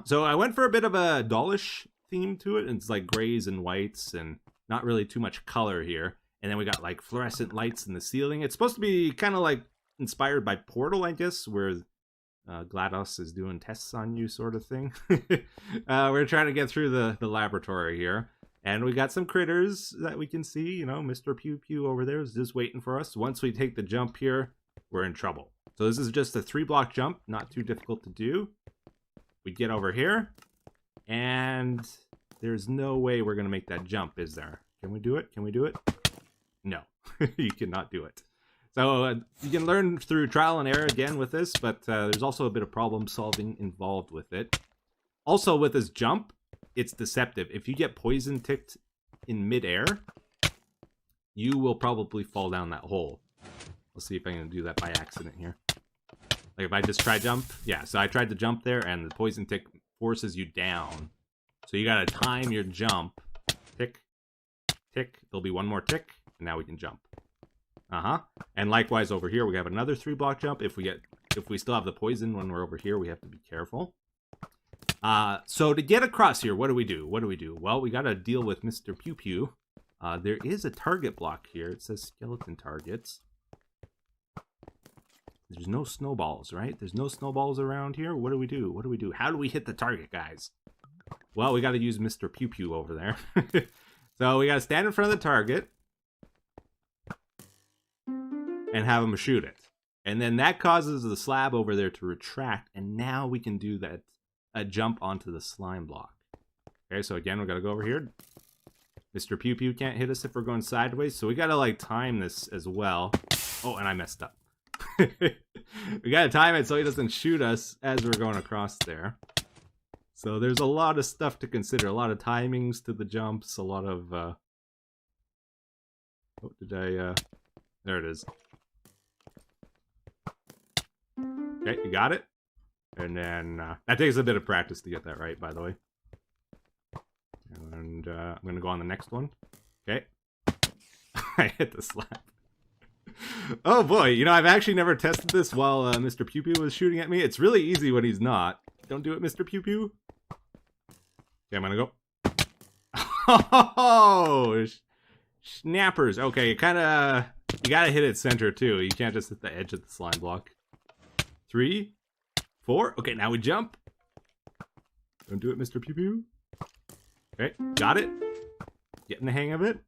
So I went for a bit of a dollish theme to it. It's like grays and whites and not really too much color here. And then we got like fluorescent lights in the ceiling. It's supposed to be kind of like inspired by Portal, I guess, where GLaDOS is doing tests on you sort of thing. We're trying to get through the laboratory here. And we got some critters that we can see. You know, Mr. Pew Pew over there is just waiting for us. Once we take the jump here, we're in trouble. So this is just a 3-block jump. Not too difficult to do. We get over here. And there's no way we're going to make that jump, is there? Can we do it? Can we do it? No, you cannot do it. So you can learn through trial and error again with this, but there's also a bit of problem solving involved with it. Also with this jump, it's deceptive. If you get poison ticked in midair, you will probably fall down that hole. Let's see if I can do that by accident here. Like if I just try jump, yeah, so I tried to jump there and the poison tick forces you down. So you gotta time your jump. Tick, tick, there'll be one more tick. And now we can jump. And likewise over here, we have another 3-block jump. If we still have the poison when we're over here, we have to be careful. So to get across here, what do we do? What do we do? Well, we got to deal with Mr. Pew Pew. There is a target block here. It says skeleton targets. There's no snowballs, right? There's no snowballs around here. What do we do? What do we do? How do we hit the target, guys? Well, we got to use Mr. Pew Pew over there. So we got to stand in front of the target. And have him shoot it. And then that causes the slab over there to retract. And now we can do that, a jump onto the slime block. Okay, so again, we got to go over here. Mr. Pew Pew can't hit us if we're going sideways. So we got to like time this as well. Oh, and I messed up. We got to time it so he doesn't shoot us as we're going across there. So there's a lot of stuff to consider. A lot of timings to the jumps. A lot of... Oh, did I... There it is. Okay, you got it. And then, that takes a bit of practice to get that right, by the way. And, I'm gonna go on the next one. Okay. I hit the slab. Oh boy, you know, I've actually never tested this while, Mr. Pew Pew was shooting at me. It's really easy when he's not. Don't do it, Mr. Pew Pew. Okay, I'm gonna go. Oh! Snappers. Okay, you gotta hit it center, too. You can't just hit the edge of the slime block. 3, 4. Okay, now we jump. Don't do it, Mr. Pew Pew. Okay, got it. Getting the hang of it.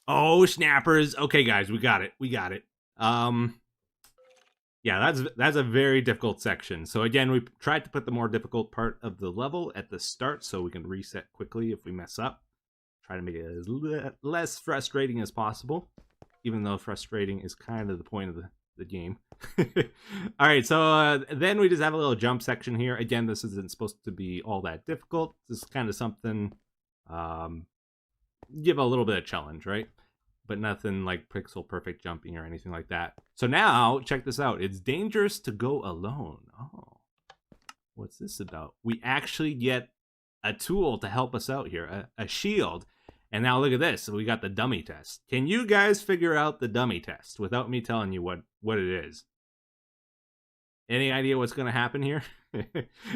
Oh, snappers. Okay, guys, we got it. We got it. Yeah, that's a very difficult section. So again, we tried to put the more difficult part of the level at the start so we can reset quickly if we mess up. Try to make it as less frustrating as possible, even though frustrating is kind of the point of the game. All right, so then we just have a little jump section here. Again, this isn't supposed to be all that difficult. This is kind of something, give a little bit of challenge, right? But nothing like pixel perfect jumping or anything like that. So now, check this out. It's dangerous to go alone. Oh, what's this about? We actually get a tool to help us out here, a shield. And now look at this. So we got the dummy test. Can you guys figure out the dummy test without me telling you what it is? Any idea what's going to happen here?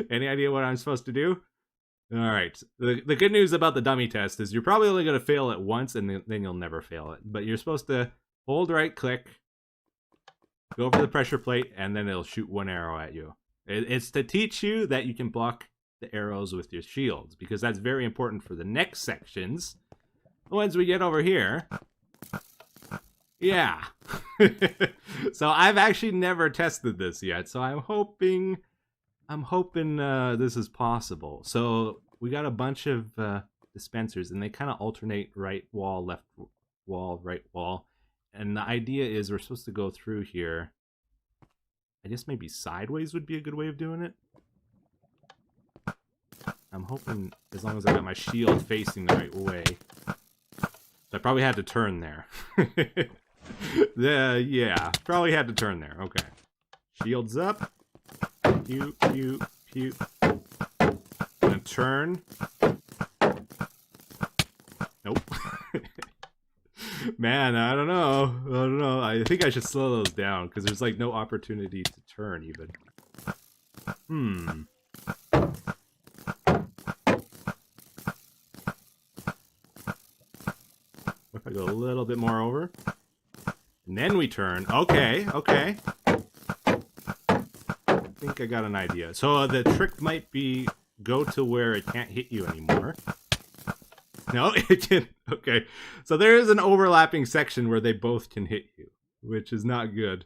Any idea what I'm supposed to do? All right. The good news about the dummy test is you're probably only going to fail it once, and then you'll never fail it. But you're supposed to hold right click, go over the pressure plate, and then it'll shoot one arrow at you. It's to teach you that you can block the arrows with your shields, because that's very important for the next sections. Once we get over here, yeah. So I've actually never tested this yet, so I'm hoping this is possible. So we got a bunch of dispensers, and they kind of alternate right wall, left wall, right wall. And the idea is we're supposed to go through here. I guess maybe sideways would be a good way of doing it. I'm hoping as long as I got my shield facing the right way. I probably had to turn there. Yeah, probably had to turn there. Okay. Shields up. Pew, pew, pew. Gonna turn. Nope. Man, I don't know. I think I should slow those down because there's like no opportunity to turn even. If I go a little bit more over. And then we turn. Okay. I think I got an idea. So the trick might be go to where it can't hit you anymore. No, it can. Okay. So there is an overlapping section where they both can hit you, which is not good.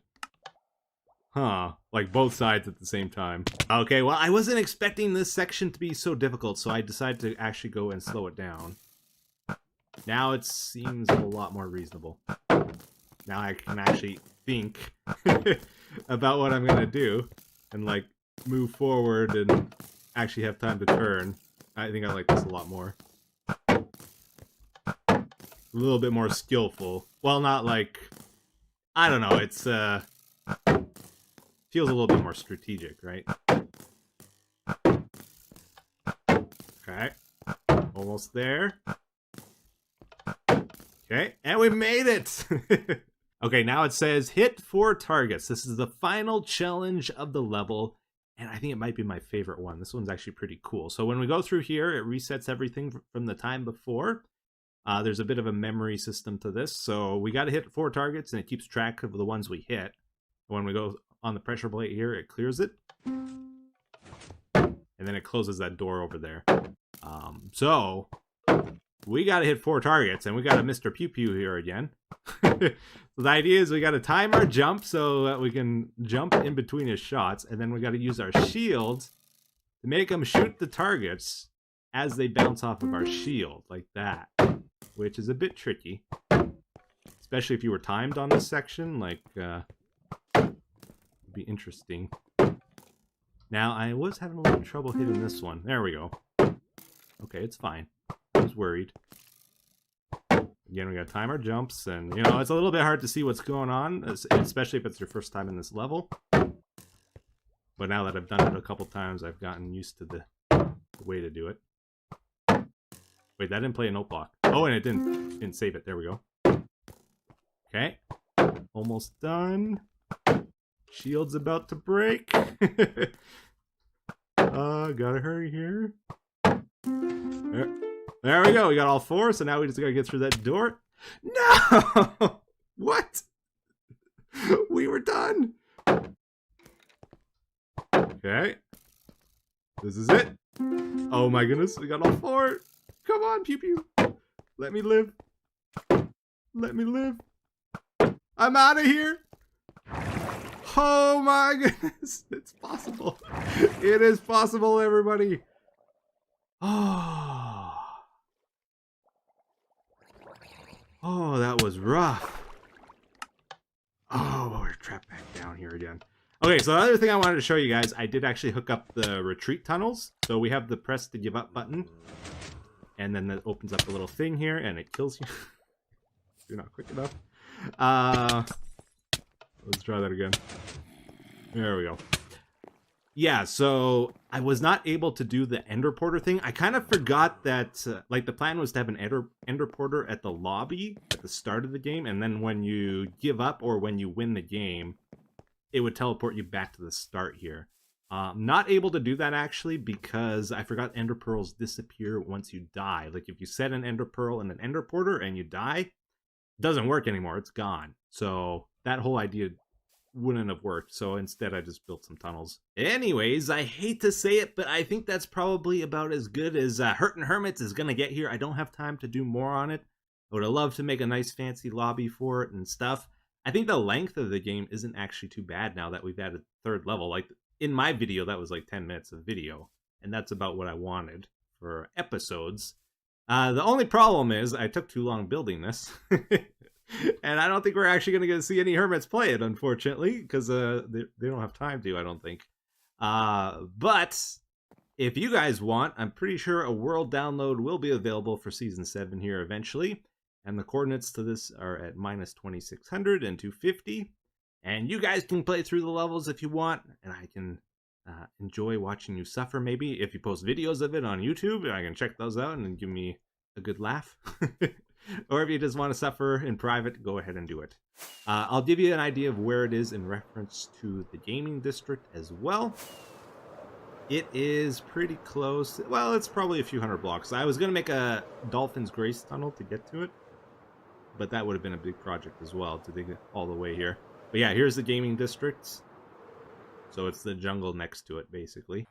Huh. Like both sides at the same time. Okay, well, I wasn't expecting this section to be so difficult, so I decided to actually go and slow it down. Now it seems a lot more reasonable. Now I can actually think about what I'm going to do and, like, move forward and actually have time to turn. I think I like this a lot more. A little bit more skillful. Well, not like... I don't know, it's, feels a little bit more strategic, right? Okay. Almost there. Okay, and we made it! Okay, now it says hit 4 targets. This is the final challenge of the level, and I think it might be my favorite one. This one's actually pretty cool. So when we go through here, it resets everything from the time before. There's a bit of a memory system to this, so we got to hit 4 targets, and it keeps track of the ones we hit. When we go on the pressure plate here, it clears it. And then it closes that door over there. So we got to hit 4 targets, and we got a Mr. Pew Pew here again. So the idea is we got to time our jump so that we can jump in between his shots, and then we got to use our shields to make him shoot the targets as they bounce off of our shield, like that, which is a bit tricky, especially if you were timed on this section. Like, it'd be interesting. Now, I was having a little trouble hitting this one. There we go. Okay, it's fine. I was worried. Again, we got to time our jumps, and, you know, it's a little bit hard to see what's going on, especially if it's your first time in this level. But now that I've done it a couple times, I've gotten used to the way to do it. Wait, that didn't play a note block. Oh, and it didn't save it. There we go. Okay. Almost done. Shield's about to break. Gotta hurry here. There we go. We got all 4, so now we just gotta get through that door. No! What? We were done. Okay. This is it. Oh my goodness, we got all 4. Come on, Pew Pew. Let me live. Let me live. I'm out of here. Oh my goodness. It's possible. It is possible, everybody. Oh. Oh, that was rough. Oh, we're trapped back down here again. Okay, so the other thing I wanted to show you guys, I did actually hook up the retreat tunnels. So we have the press to give up button. And then that opens up a little thing here, and it kills you. You're not quick enough. Let's try that again. There we go. Yeah, so I was not able to do the Ender Porter thing. I kind of forgot that, like, the plan was to have an Ender Porter at the lobby at the start of the game, and then when you give up or when you win the game, it would teleport you back to the start here. Not able to do that, actually, because I forgot Ender Pearls disappear once you die. Like, if you set an Ender Pearl and an Ender Porter and you die, it doesn't work anymore. It's gone. So that whole idea wouldn't have worked, so instead I just built some tunnels. Anyways, I hate to say it, but I think that's probably about as good as Hurtin Hermits is gonna get here. I don't have time to do more on it. I would have loved to make a nice fancy lobby for it and stuff. I think the length of the game isn't actually too bad now that we've added third level. Like, in my video, that was like 10 minutes of video, and that's about what I wanted for episodes. The only problem is I took too long building this. And I don't think we're actually going to get to see any hermits play it, unfortunately, because they don't have time to, I don't think. But if you guys want, I'm pretty sure a world download will be available for Season 7 here eventually. And the coordinates to this are at -2600 and 250. And you guys can play through the levels if you want, and I can enjoy watching you suffer, maybe. If you post videos of it on YouTube, I can check those out and give me a good laugh. Or if you just want to suffer in private, go ahead and do it. I'll give you an idea of where it is in reference to the gaming district as well. It is pretty close. Well, it's probably a few hundred blocks. I was going to make a Dolphin's Grace tunnel to get to it, but that would have been a big project as well to dig it all the way here. But yeah, here's the gaming district. So it's the jungle next to it, basically.